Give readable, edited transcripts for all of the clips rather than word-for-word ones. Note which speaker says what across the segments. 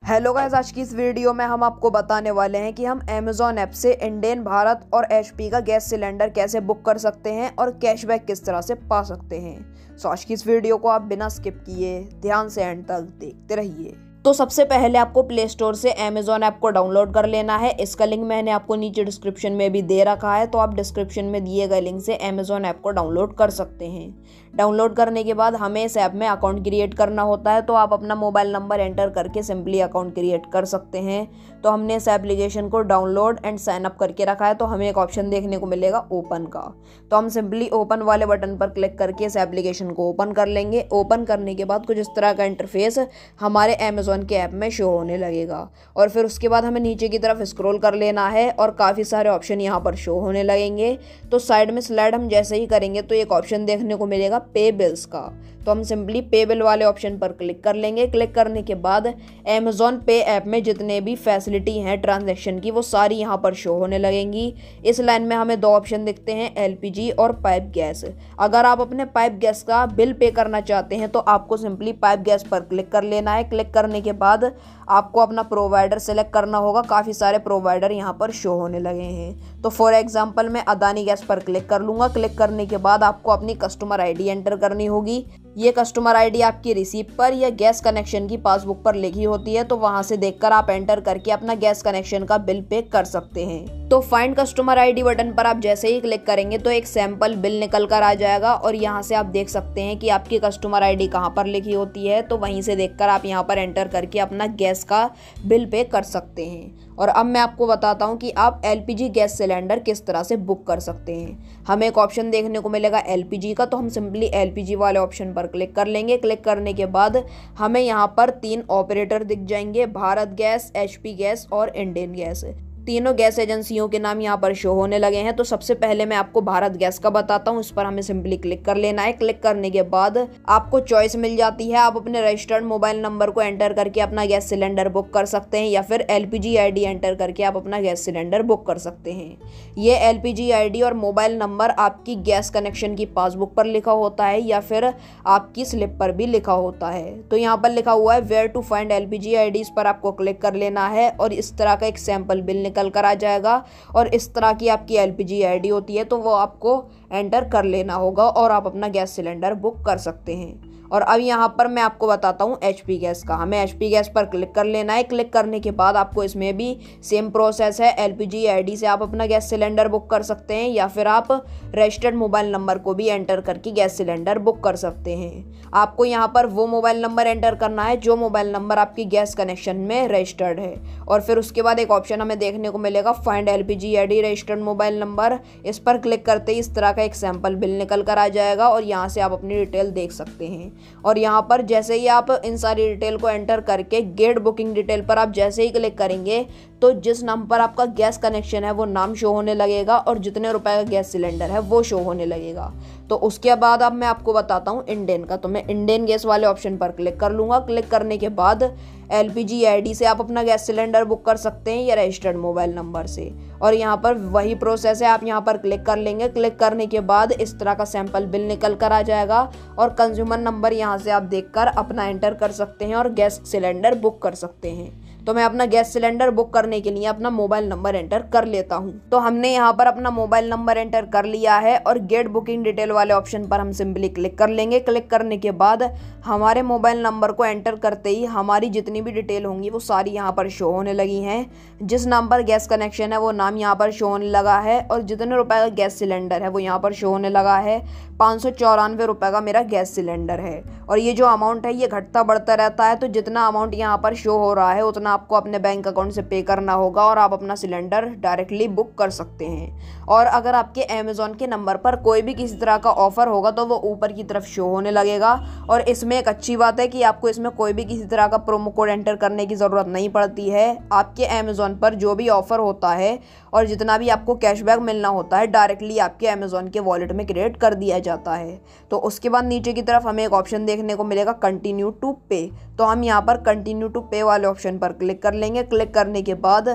Speaker 1: Hello guys, आज की इस वीडियो में हम आपको बताने वाले हैं कि हम अमेज़ॉन ऐप से इंडेन, भारत और एचपी का गैस सिलेंडर कैसे बुक कर सकते हैं और कैशबैक किस तरह से पा सकते हैं। सो आज की इस वीडियो को आप बिना स्किप किए ध्यान से एंड तक देखते रहिए। तो सबसे पहले आपको प्ले स्टोर से अमेज़ॉन ऐप को डाउनलोड कर लेना है। इसका लिंक मैंने आपको नीचे डिस्क्रिप्शन में भी दे रखा है, तो आप डिस्क्रिप्शन में दिए गए लिंक से अमेज़ॉन ऐप को डाउनलोड कर सकते हैं। डाउनलोड करने के बाद हमें इस ऐप में अकाउंट क्रिएट करना होता है, तो आप अपना मोबाइल नंबर एंटर करके सिंपली अकाउंट क्रिएट कर सकते हैं। तो हमने इस एप्लीकेशन को डाउनलोड एंड साइन अप करके रखा है, तो हमें एक ऑप्शन देखने को मिलेगा ओपन का। तो हम सिंपली ओपन वाले बटन पर क्लिक करके इस एप्लीकेशन को ओपन कर लेंगे। ओपन करने के बाद कुछ इस तरह का इंटरफेस हमारे अमेज़ॉन के ऐप में शो होने लगेगा और फिर उसके बाद हमें नीचे की तरफ स्क्रॉल कर लेना है और काफ़ी सारे ऑप्शन यहाँ पर शो होने लगेंगे। तो साइड में स्लाइड हम जैसे ही करेंगे तो एक ऑप्शन देखने को मिलेगा पे बिल्स का। तो हम सिंपली पे बिल वाले ऑप्शन पर क्लिक कर लेंगे। क्लिक करने के बाद अमेज़ॉन पे ऐप में जितने भी फैसिलिटी हैं ट्रांजैक्शन की, वो सारी यहाँ पर शो होने लगेंगी। इस लाइन में हमें दो ऑप्शन दिखते हैं, एलपीजी और पाइप गैस। अगर आप अपने पाइप गैस का बिल पे करना चाहते हैं तो आपको सिंपली पाइप गैस पर क्लिक कर लेना है। क्लिक करने के बाद आपको अपना प्रोवाइडर सेलेक्ट करना होगा। काफ़ी सारे प्रोवाइडर यहाँ पर शो होने लगे हैं। तो फॉर एग्जांपल मैं अदानी गैस पर क्लिक कर लूँगा। क्लिक करने के बाद आपको अपनी कस्टमर आईडी एंटर करनी होगी। ये कस्टमर आईडी आपकी रिसीप्ट पर या गैस कनेक्शन की पासबुक पर लिखी होती है, तो वहां से देखकर आप एंटर करके अपना गैस कनेक्शन का बिल पे कर सकते हैं। तो फाइंड कस्टमर आईडी बटन पर आप जैसे ही क्लिक करेंगे तो एक सैंपल बिल निकल कर आ जाएगा और यहाँ से आप देख सकते हैं कि आपकी कस्टमर आईडी कहाँ पर लिखी होती है। तो वहीं से देखकर आप यहाँ पर एंटर करके अपना गैस का बिल पे कर सकते हैं। और अब मैं आपको बताता हूँ कि आप एलपीजी गैस सिलेंडर किस तरह से बुक कर सकते हैं। हमें एक ऑप्शन देखने को मिलेगा एलपीजी का, तो हम सिंपली एलपीजी वाले ऑप्शन पर क्लिक कर लेंगे। क्लिक करने के बाद हमें यहाँ पर 3 ऑपरेटर दिख जाएंगे, भारत गैस, एचपी गैस और इंडेन गैस। तीनों गैस एजेंसियों के नाम यहाँ पर शो होने लगे हैं। तो सबसे पहले मैं आपको भारत गैस का बताता हूँ। इस पर हमें सिंपली क्लिक कर लेना है। क्लिक करने के बाद आपको चॉइस मिल जाती है, आप अपने रजिस्टर्ड मोबाइल नंबर को एंटर करके अपना गैस सिलेंडर बुक कर सकते हैं या फिर एलपीजी आईडी एंटर करके आप अपना गैस सिलेंडर बुक कर सकते हैं। ये एलपीजी आईडी और मोबाइल नंबर आपकी गैस कनेक्शन की पासबुक पर लिखा होता है या फिर आपकी स्लिप पर भी लिखा होता है। तो यहाँ पर लिखा हुआ है where to find LPG ID, इस पर आपको क्लिक कर लेना है और इस तरह का एक सैंपल बिल निकल कर आ जाएगा और इस तरह की आपकी एलपीजी आईडी होती है, तो वो आपको एंटर कर लेना होगा और आप अपना गैस सिलेंडर बुक कर सकते हैं। और अब यहाँ पर मैं आपको बताता हूँ एचपी गैस का। हमें एचपी गैस पर क्लिक कर लेना है। क्लिक करने के बाद आपको इसमें भी सेम प्रोसेस है, एलपीजी आईडी से आप अपना गैस सिलेंडर बुक कर सकते हैं या फिर आप रजिस्टर्ड मोबाइल नंबर को भी एंटर करके गैस सिलेंडर बुक कर सकते हैं। आपको यहाँ पर वो मोबाइल नंबर एंटर करना है जो मोबाइल नंबर आपकी गैस कनेक्शन में रजिस्टर्ड है और फिर उसके बाद एक ऑप्शन हमें देखने को मिलेगा find LPG ID registered mobile number. इस पर क्लिक करते ही इस तरह का एक सैंपल बिल निकल कर आ जाएगा और यहाँ से आप अपनी डिटेल देख सकते हैं। और यहाँ पर जैसे ही आप इन सारी डिटेल को एंटर करके गेट बुकिंग डिटेल पर आप जैसे ही क्लिक करेंगे तो जिस नाम पर आपका गैस कनेक्शन है वो नाम शो होने लगेगा और जितने रुपए का गैस सिलेंडर है वो शो होने लगेगा। तो उसके बाद अब मैं आपको बताता हूँ इंडेन का। तो मैं इंडेन गैस वाले ऑप्शन पर क्लिक कर लूँगा। क्लिक करने के बाद एलपीजी आईडी से आप अपना गैस सिलेंडर बुक कर सकते हैं या रजिस्टर्ड मोबाइल नंबर से। और यहाँ पर वही प्रोसेस है, आप यहाँ पर क्लिक कर लेंगे। क्लिक करने के बाद इस तरह का सैंपल बिल निकल कर आ जाएगा और कंज्यूमर नंबर यहाँ से आप देखकर अपना एंटर कर सकते हैं और गैस सिलेंडर बुक कर सकते हैं। तो मैं अपना गैस सिलेंडर बुक करने के लिए अपना मोबाइल नंबर एंटर कर लेता हूँ। तो हमने यहाँ पर अपना मोबाइल नंबर एंटर कर लिया है और गेट बुकिंग डिटेल वाले ऑप्शन पर हम सिंपली क्लिक कर लेंगे। क्लिक करने के बाद हमारे मोबाइल नंबर को एंटर करते ही हमारी जितनी भी डिटेल होंगी वो सारी यहाँ पर शो होने लगी हैं। जिस नाम पर गैस कनेक्शन है वो नाम यहाँ पर शो होने लगा है और जितने रुपए का गैस सिलेंडर है वो यहाँ पर शो होने लगा है। 594 रुपये का मेरा गैस सिलेंडर है और ये जो अमाउंट है ये घटता बढ़ता रहता है। तो जितना अमाउंट यहाँ पर शो हो रहा है उतना आपको अपने बैंक अकाउंट से पे करना होगा और आप अपना सिलेंडर डायरेक्टली बुक कर सकते हैं। और अगर आपके अमेज़ॉन के नंबर पर कोई भी किसी तरह का ऑफर होगा तो वो ऊपर की तरफ शो होने लगेगा। और इसमें एक अच्छी बात है कि आपको इसमें कोई भी किसी तरह का प्रोमो कोड एंटर करने की ज़रूरत नहीं पड़ती है। आपके अमेज़ॉन पर जो भी ऑफर होता है और जितना भी आपको कैशबैक मिलना होता है डायरेक्टली आपके अमेज़ॉन के वॉलेट में क्रिएट कर दिया जाता है। तो उसके बाद नीचे की तरफ हमें एक ऑप्शन देखने को मिलेगा कंटिन्यू टू पे। तो हम यहाँ पर कंटिन्यू टू पे वाले ऑप्शन पर क्लिक कर लेंगे। क्लिक करने के बाद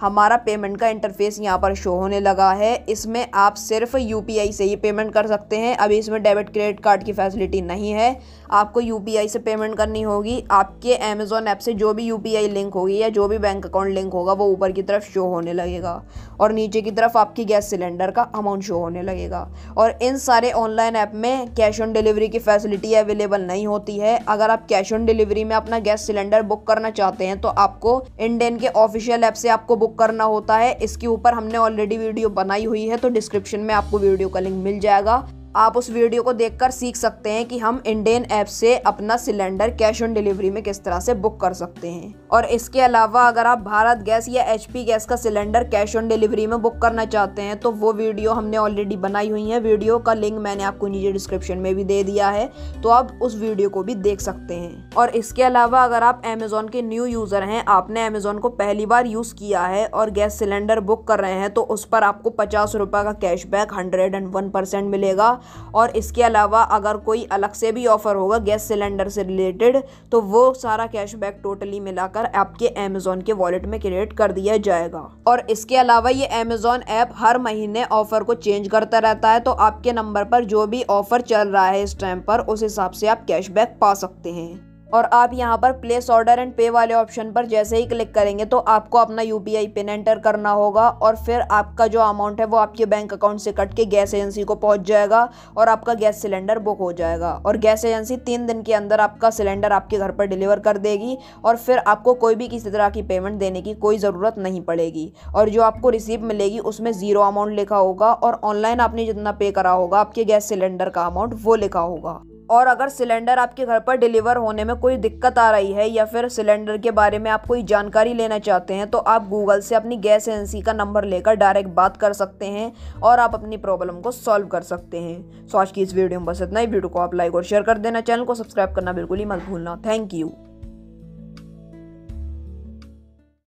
Speaker 1: हमारा पेमेंट का इंटरफेस यहाँ पर शो होने लगा है। इसमें आप सिर्फ यूपीआई से ही पेमेंट कर सकते हैं। अभी इसमें डेबिट क्रेडिट कार्ड की फैसिलिटी नहीं है, आपको यूपीआई से पेमेंट करनी होगी। आपके अमेजॉन ऐप से जो भी यूपीआई लिंक होगी या जो भी बैंक अकाउंट लिंक होगा वो ऊपर की तरफ शो होने लगेगा और नीचे की तरफ आपकी गैस सिलेंडर का अमाउंट शो होने लगेगा। और इन सारे ऑनलाइन ऐप में कैश ऑन डिलीवरी की फैसिलिटी अवेलेबल नहीं होती है। अगर आप कैश ऑन डिलीवरी में अपना गैस सिलेंडर बुक करना चाहते हैं तो आपको इंडेन के ऑफिशियल ऐप से आपको बुक करना होता है। इसके ऊपर हमने ऑलरेडी वीडियो बनाई हुई है, तो डिस्क्रिप्शन में आपको वीडियो का लिंक मिल जाएगा। आप उस वीडियो को देखकर सीख सकते हैं कि हम इंडेन ऐप से अपना सिलेंडर कैश ऑन डिलीवरी में किस तरह से बुक कर सकते हैं। और इसके अलावा अगर आप भारत गैस या एचपी गैस का सिलेंडर कैश ऑन डिलीवरी में बुक करना चाहते हैं तो वो वीडियो हमने ऑलरेडी बनाई हुई है। वीडियो का लिंक मैंने आपको नीचे डिस्क्रिप्शन में भी दे दिया है, तो आप उस वीडियो को भी देख सकते हैं। और इसके अलावा अगर आप अमेजॉन के न्यू यूजर हैं, आपने अमेजॉन को पहली बार यूज किया है और गैस सिलेंडर बुक कर रहे हैं, तो उस पर आपको 50 रुपये का कैशबैक 101% मिलेगा। और इसके अलावा अगर कोई अलग से भी ऑफर होगा गैस सिलेंडर से रिलेटेड, तो वो सारा कैशबैक टोटली मिलाकर आपके अमेजॉन के वॉलेट में क्रेडिट कर दिया जाएगा। और इसके अलावा ये अमेजॉन ऐप हर महीने ऑफर को चेंज करता रहता है, तो आपके नंबर पर जो भी ऑफर चल रहा है इस टाइम पर, उस हिसाब से आप कैशबैक पा सकते हैं। और आप यहाँ पर प्लेस ऑर्डर एंड पे वाले ऑप्शन पर जैसे ही क्लिक करेंगे तो आपको अपना यूपीआई पिन एंटर करना होगा और फिर आपका जो अमाउंट है वो आपके बैंक अकाउंट से कट के गैस एजेंसी को पहुँच जाएगा और आपका गैस सिलेंडर बुक हो जाएगा। और गैस एजेंसी 3 दिन के अंदर आपका सिलेंडर आपके घर पर डिलीवर कर देगी और फिर आपको कोई भी किसी तरह की पेमेंट देने की कोई ज़रूरत नहीं पड़ेगी। और जो आपको रिसीप्ट मिलेगी उसमें 0 अमाउंट लिखा होगा और ऑनलाइन आपने जितना पे करा होगा आपके गैस सिलेंडर का अमाउंट वो लिखा होगा। और अगर सिलेंडर आपके घर पर डिलीवर होने में कोई दिक्कत आ रही है या फिर सिलेंडर के बारे में आप कोई जानकारी लेना चाहते हैं तो आप गूगल से अपनी गैस एजेंसी का नंबर लेकर डायरेक्ट बात कर सकते हैं और आप अपनी प्रॉब्लम को सॉल्व कर सकते हैं। सो आज की इस वीडियो में बस इतना ही। वीडियो को आप लाइक और शेयर कर देना, चैनल को सब्सक्राइब करना बिल्कुल ही मत भूलना। Thank you.